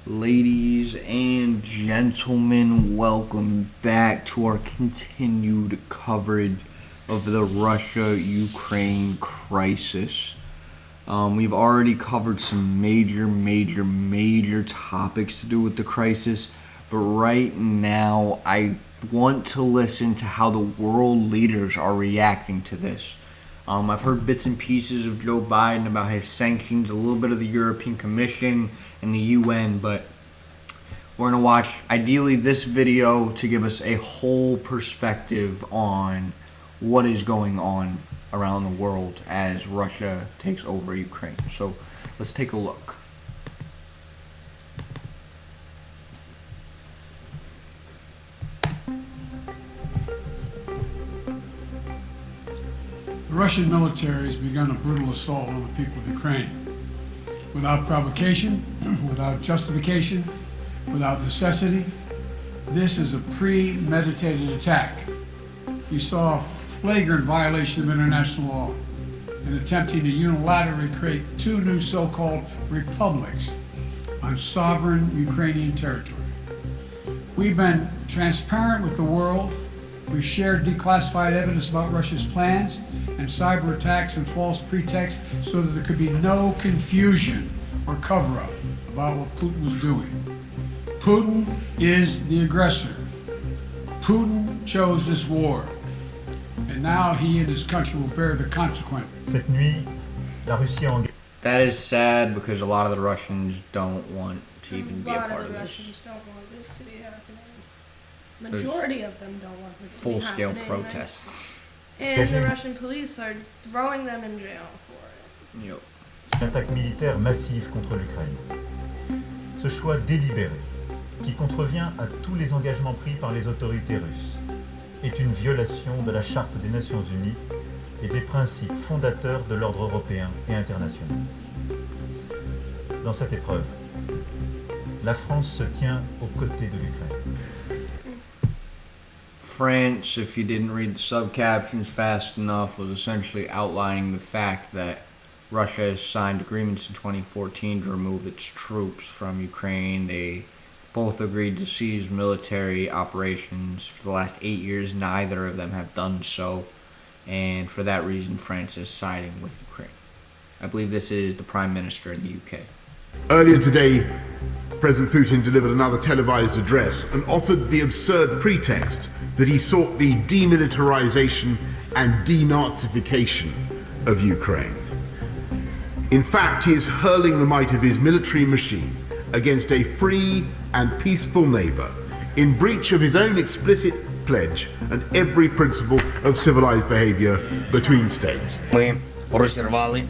Ladies and gentlemen, welcome back to our continued coverage of the Russia-Ukraine crisis. We've already covered some major topics to do with the crisis, but right now I want to listen to how the world leaders are reacting to this. I've heard bits and pieces of Joe Biden about his sanctions, a little bit of the European Commission and the UN, but we're going to watch ideally this video to give us a whole perspective on what is going on around the world as Russia takes over Ukraine. So let's take a look. The Russian military has begun a brutal assault on the people of Ukraine. Without provocation, without justification, without necessity, this is a premeditated attack. You saw a flagrant violation of international law in attempting to unilaterally create two new so-called republics on sovereign Ukrainian territory. We've been transparent with the world. We've shared declassified evidence about Russia's plans and cyber attacks and false pretexts so that there could be no confusion or cover-up about what Putin was doing. Putin is the aggressor. Putin chose this war. And now he and his country will bear the consequences. Cette nuit, la Russie a engagé. That is sad because a lot of the Russians don't want to even be a part of A lot of the this. Russians don't want this to be happening. Majority of them don't want this to be Full-scale happening. protests. And the Russian police are throwing them in jail for it. Yep. Une attaque militaire massive contre l'Ukraine. Ce choix délibéré, qui contrevient à tous les engagements pris par les autorités russes, est une violation de la Charte des Nations Unies et des principes fondateurs de l'ordre européen et international. Dans cette épreuve, la France se tient aux côtés de l'Ukraine. France, if you didn't read the subcaptions fast enough, was essentially outlining the fact that Russia has signed agreements in 2014 to remove its troops from Ukraine. They both agreed to cease military operations. For the last 8 years, neither of them have done so, and for that reason, France is siding with Ukraine. I believe this is the Prime Minister in the UK. Earlier today, President Putin delivered another televised address and offered the absurd pretext that he sought the demilitarization and denazification of Ukraine. In fact, he is hurling the might of his military machine against a free and peaceful neighbor in breach of his own explicit pledge and every principle of civilized behavior between states. Ми розірвали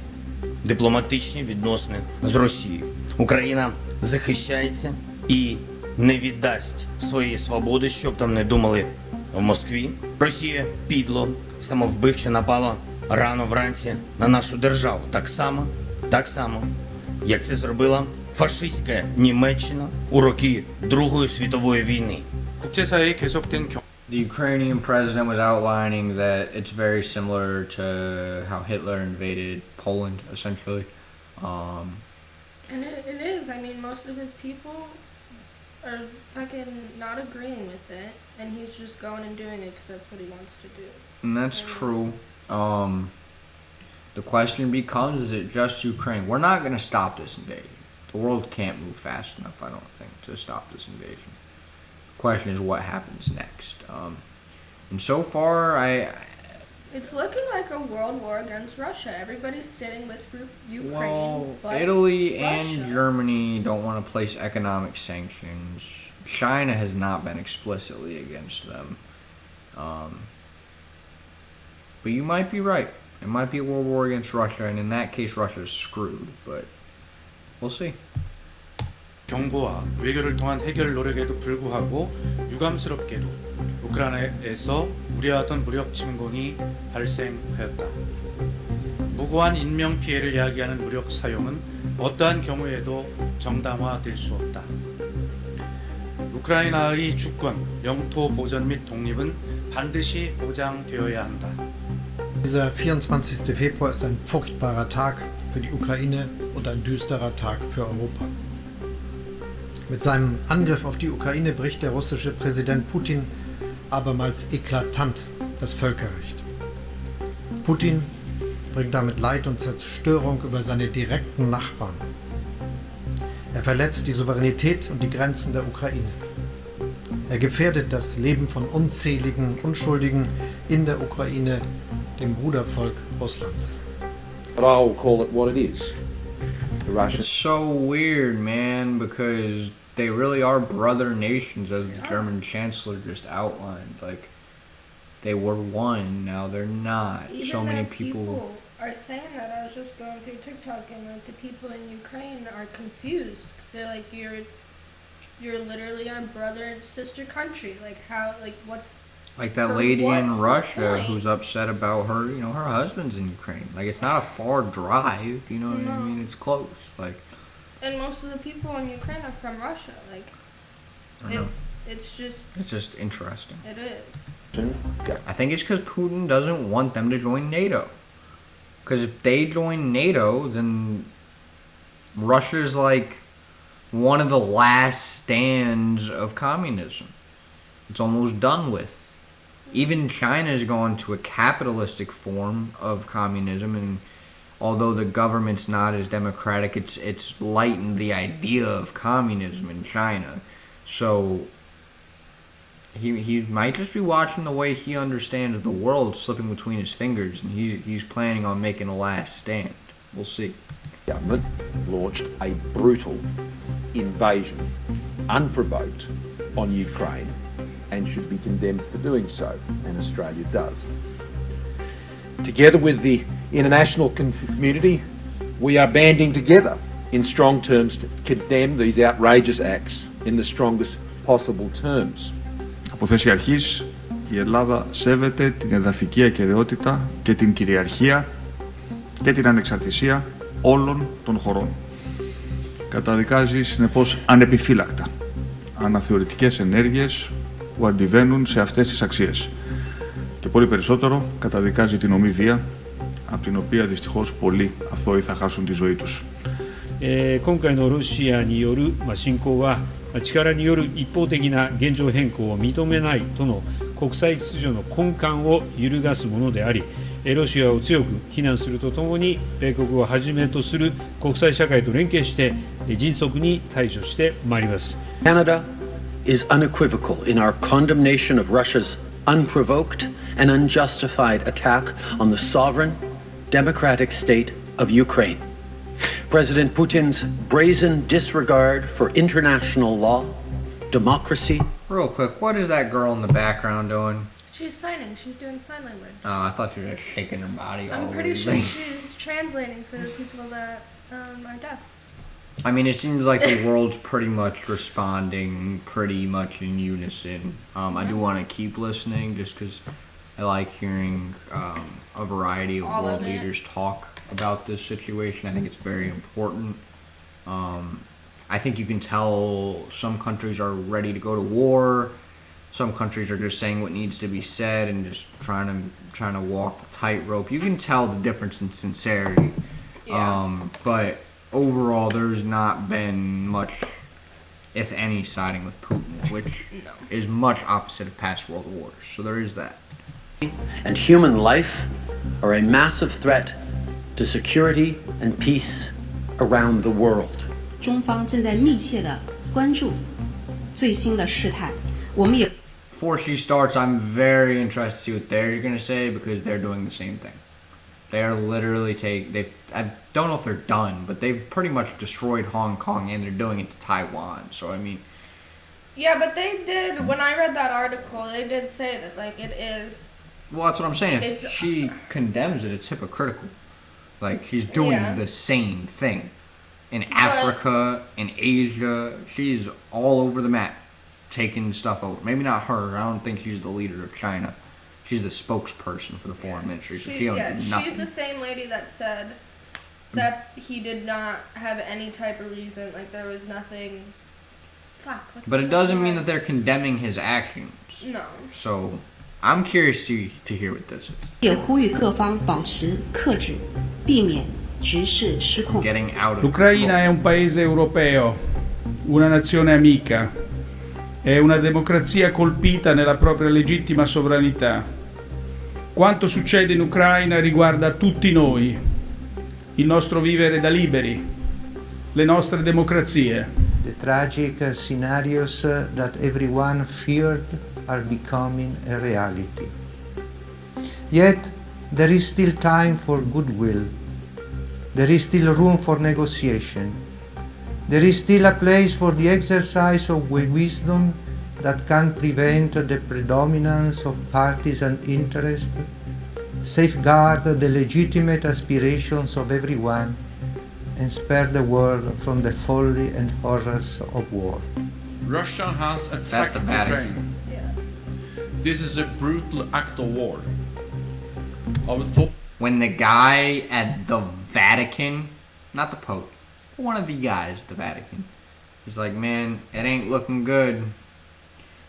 дипломатичні відносини з Росією. Україна захищається і не віддасть своєї свободи, щоб там не думали в Москві. Росія підло, самовбивче напала рано вранці на нашу державу. Так само, як це зробила фашистська Німеччина у роки Другої світової війни. 국제사회에 계속된 The Ukrainian president was outlining that it's very similar to how Hitler invaded Poland, essentially. And it is. I mean, most of his people are fucking not agreeing with it. And he's just going and doing it because that's what he wants to do. And that's true. The question becomes, is it just Ukraine? We're not going to stop this invasion. The world can't move fast enough, I don't think, to stop this invasion. The question is what happens next. And so far, It's looking like a world war against Russia. Everybody's standing with Ukraine. But Italy Russia. and Germany don't want to place economic sanctions. China has not been explicitly against them. But you might be right. It might be a world war against Russia, and in that case, Russia is screwed. But we'll see. 경고와 외교를 통한 해결 노력에도 불구하고 유감스럽게도 우크라이나에서 우려하던 무력 침공이 발생하였다. 무고한 인명 피해를 야기하는 무력 사용은 어떠한 경우에도 정당화될 수 없다. 우크라이나의 주권, 영토 보전 및 독립은 반드시 보장되어야 한다. Dieser 24. Februar ist ein furchtbarer Tag für die Ukraine und ein düsterer Tag für Europa. Mit seinem Angriff auf die Ukraine bricht der russische Präsident Putin abermals eklatant das Völkerrecht. Putin bringt damit Leid und Zerstörung über seine direkten Nachbarn. Er verletzt die Souveränität und die Grenzen der Ukraine. Er gefährdet das Leben von unzähligen Unschuldigen in der Ukraine, dem Brudervolk Russlands. But I'll call it what it is. The It's Russians. so weird, man, because they really are brother nations, as the German Chancellor just outlined. Like, they were one, now they're not. Even So many that people. are saying that. I was just going through TikTok and like the people in Ukraine are confused because they're like, you're literally our brother and sister country. Like how? Like what's? Like that For lady what's in the Russia point? who's upset about her, her husband's in Ukraine. Like, it's not a far drive, you know what I No. mean? It's close. Like, And most of the people in Ukraine are from Russia. Like, I know. it's It's just interesting. it is. I think it's because Putin doesn't want them to join NATO. Because if they join NATO, then Russia's like one of the last stands of communism. It's almost done with. Even China's gone to a capitalistic form of communism, and although the government's not as democratic, it's lightened the idea of communism in China. So he might just be watching the way he understands the world slipping between his fingers, and he's planning on making a last stand. We'll see. Government launched a brutal invasion, unprovoked, on Ukraine and should be condemned for doing so, and Australia does. Together with the international community, we are banding together in strong terms to condemn these outrageous acts in the strongest possible terms. Από θέση αρχής, η Ελλάδα σέβεται την εδαφική ακεραιότητα και την κυριαρχία και την ανεξαρτησία όλων των χωρών. Καταδικάζει συνεπώς ανεπιφύλακτα αναθεωρητικές ενέργειες που αντιβαίνουν σε αυτές τις αξίες. Και πολύ περισσότερο καταδικάζει την ομή βία, από την οποία δυστυχώς πολλοί αθώοι θα χάσουν τη ζωή τους. 今回のロシアによる侵攻は力による一方的な現状変更を認めないとの国際秩序の根幹を揺るがすものであり、ロシアを強く非難するとともに米国をはじめとする国際社会と連携して迅速に対処してまいります。 Canada is unequivocal in our condemnation of Russia's unprovoked and unjustified attack on the sovereign, democratic state of Ukraine. President Putin's brazen disregard for international law, democracy. Real quick, what is that girl in the background doing? She's signing. She's doing sign language. Oh, I thought she was just shaking her body all I'm pretty over. sure she's translating for the people that are deaf. I mean, it seems like the world's pretty much responding pretty much in unison. I do want to keep listening just because I like hearing a variety of All world of it. leaders talk about this situation. I think it's very important. I think you can tell some countries are ready to go to war. Some countries are just saying what needs to be said and just trying to walk the tightrope. You can tell the difference in sincerity. Yeah. But overall, there's not been much, if any, siding with Putin, which No. is much opposite of past world wars. So there is that. And human life are a massive threat to security and peace around the world. 中方正在密切地关注最新的事态，我们也 Before she starts, I'm very interested to see what they're going to say because they're doing the same thing. They're literally I don't know if they're done, but they've pretty much destroyed Hong Kong and they're doing it to Taiwan. So, I mean, Yeah, but they did. When I read that article, they did say that like it is. well, that's what I'm saying. If It's- she condemns it, it's hypocritical. Like, she's doing Yeah. the same thing. In Africa, in Asia, she's all over the map, taking stuff over. Maybe not her. I don't think she's the leader of China. She's the spokesperson for the foreign ministry, so she don't do nothing. She's the same lady that said that he did not have any type of reason. Like there was nothing. Fuck. what's But the it doesn't fucking mean word? that they're condemning his actions. No. So, I'm curious to hear what this is. 也呼吁各方保持克制，避免局势失控。 Getting out of L'Ucraina control. è un paese europeo una nazione amica, è una democrazia colpita nella propria legittima sovranità. Quanto succede in Ucraina riguarda tutti noi, il nostro vivere da liberi, le nostre democrazie. The tragic scenarios that everyone feared are becoming a reality. Yet, there is still time for goodwill. There is still room for negotiation. There is still a place for the exercise of wisdom that can prevent the predominance of partisan interest, safeguard the legitimate aspirations of everyone, and spare the world from the folly and horrors of war. Russia has attacked Ukraine. This is a brutal act of war. When the guy at the Vatican, not the Pope, but one of the guys at the Vatican, is like, man, it ain't looking good.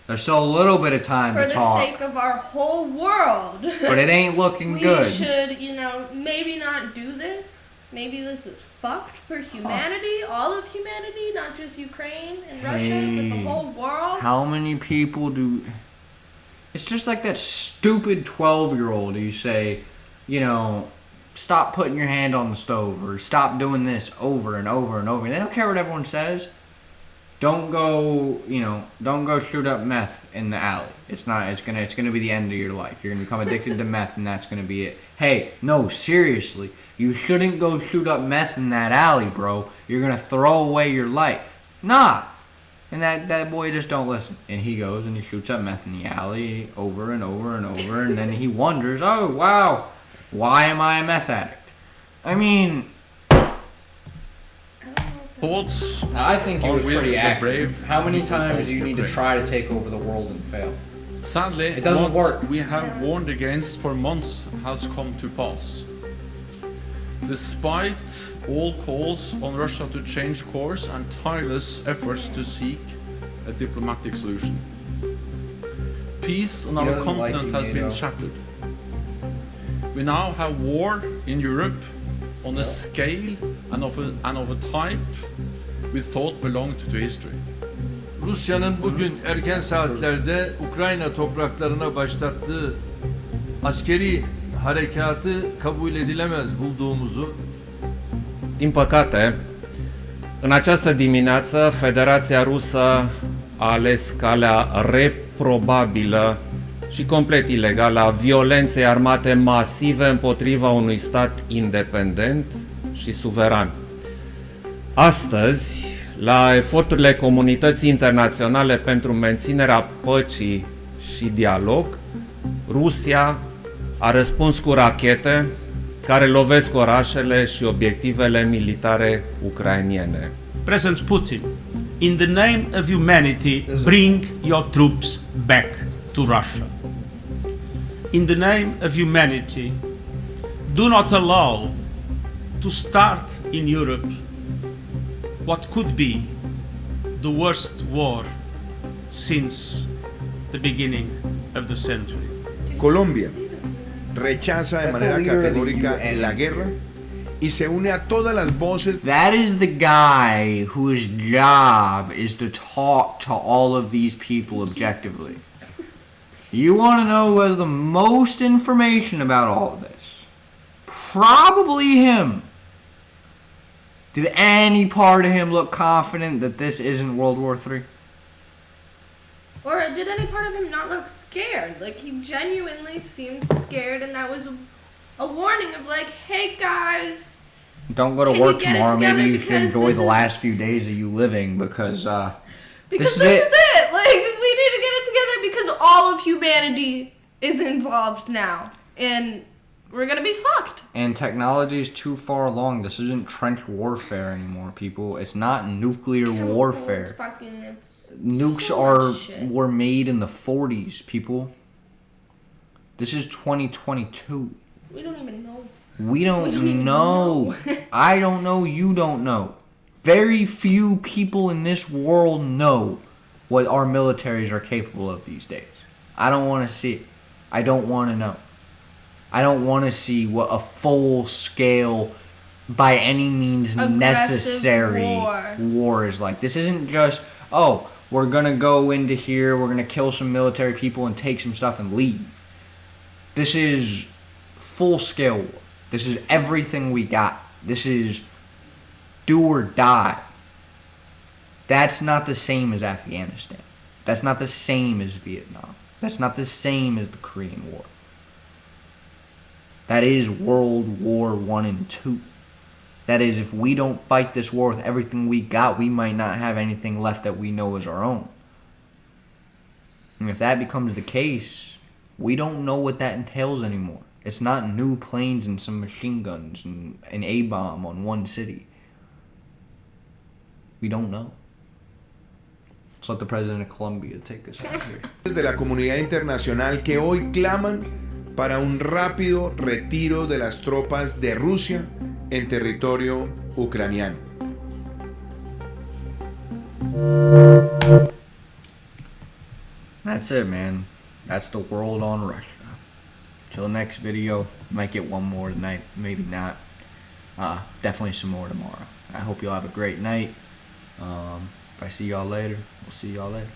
There's still a little bit of time For to talk. the sake of our whole world. But it ain't looking good. We should, maybe not do this. Maybe this is fucked for humanity, all of humanity, not just Ukraine and Russia, but the whole world. How many people do... It's just like that stupid 12-year-old you say, stop putting your hand on the stove or stop doing this over and over and over. They don't care what everyone says. Don't go shoot up meth in the alley. It's gonna be the end of your life. You're gonna become addicted to meth and that's gonna be it. Hey, no, seriously. You shouldn't go shoot up meth in that alley, bro. You're gonna throw away your life. Nah. And that boy just don't listen. And he goes and he shoots up meth in the alley over and over and over. And then he wonders, oh, wow, why am I a meth addict? I mean... Thoughts? I think he was pretty active. How many times do you need to try to take over the world and fail? Sadly, it doesn't work. We have warned against for months has come to pass. Despite all calls on Russia to change course and tireless efforts to seek a diplomatic solution, peace on our continent has been shattered. We now have war in Europe on a scale and of a type we thought belonged to history. Rusya'nın bugün erken saatlerde Ukrayna topraklarına başlattığı askeri harekatı kabul edilemez bulduğumuzu. Din păcate, în această dimineață, Federația Rusă a ales calea reprobabilă și complet ilegală a violenței armate masive împotriva unui stat independent și suveran. Astăzi, la eforturile comunității internaționale pentru menținerea păcii și dialog, Rusia a răspuns cu rachete care lovesc orașele și obiectivele militare ucrainiene. President Putin, in the name of humanity, bring your troops back to Russia. In the name of humanity, do not allow to start in Europe what could be the worst war since the beginning of the century. Colombia rechaza de manera categórica la guerra y se une a todas las voces. That is the guy whose job is to talk to all of these people objectively. You want to know who has the most information about all of this? Probably him. Did any part of him look confident that this isn't World War III? Or did any part of him not look scared? Like, he genuinely seemed scared, and that was a warning of like, hey guys, don't go to work tomorrow. Maybe you should enjoy the last few days of you living because this is it. Like, we need to get it together because all of humanity is involved now, and we're gonna be fucked. And technology is too far along. This isn't trench warfare anymore, people. It's not nuclear warfare. Nukes were made in the 40s, people. This is 2022. We don't even know. We don't know. I don't know. You don't know. Very few people in this world know what our militaries are capable of these days. I don't want to see it. I don't want to know. I don't want to see what a full-scale by any means Aggressive necessary war. wars. Like, this isn't just, oh, we're gonna go into here, we're gonna kill some military people and take some stuff and leave. This is full-scale war. This is everything we got. This is do or die. That's not the same as Afghanistan. That's not the same as Vietnam. That's not the same as the Korean War. That is World War I and II. That is, if we don't fight this war with everything we got, we might not have anything left that we know is our own. And if that becomes the case, we don't know what that entails anymore. It's not new planes and some machine guns and an A-bomb on one city. We don't know. Let's let the president of Colombia take us out here. De la comunidad internacional que hoy claman para un rápido retiro de las tropas de Rusia en territorio ucraniano. That's it, man. That's the world on Russia. Till next video, might get one more tonight, maybe not. Definitely some more tomorrow. I hope y'all have a great night. If I see y'all later, we'll see y'all later.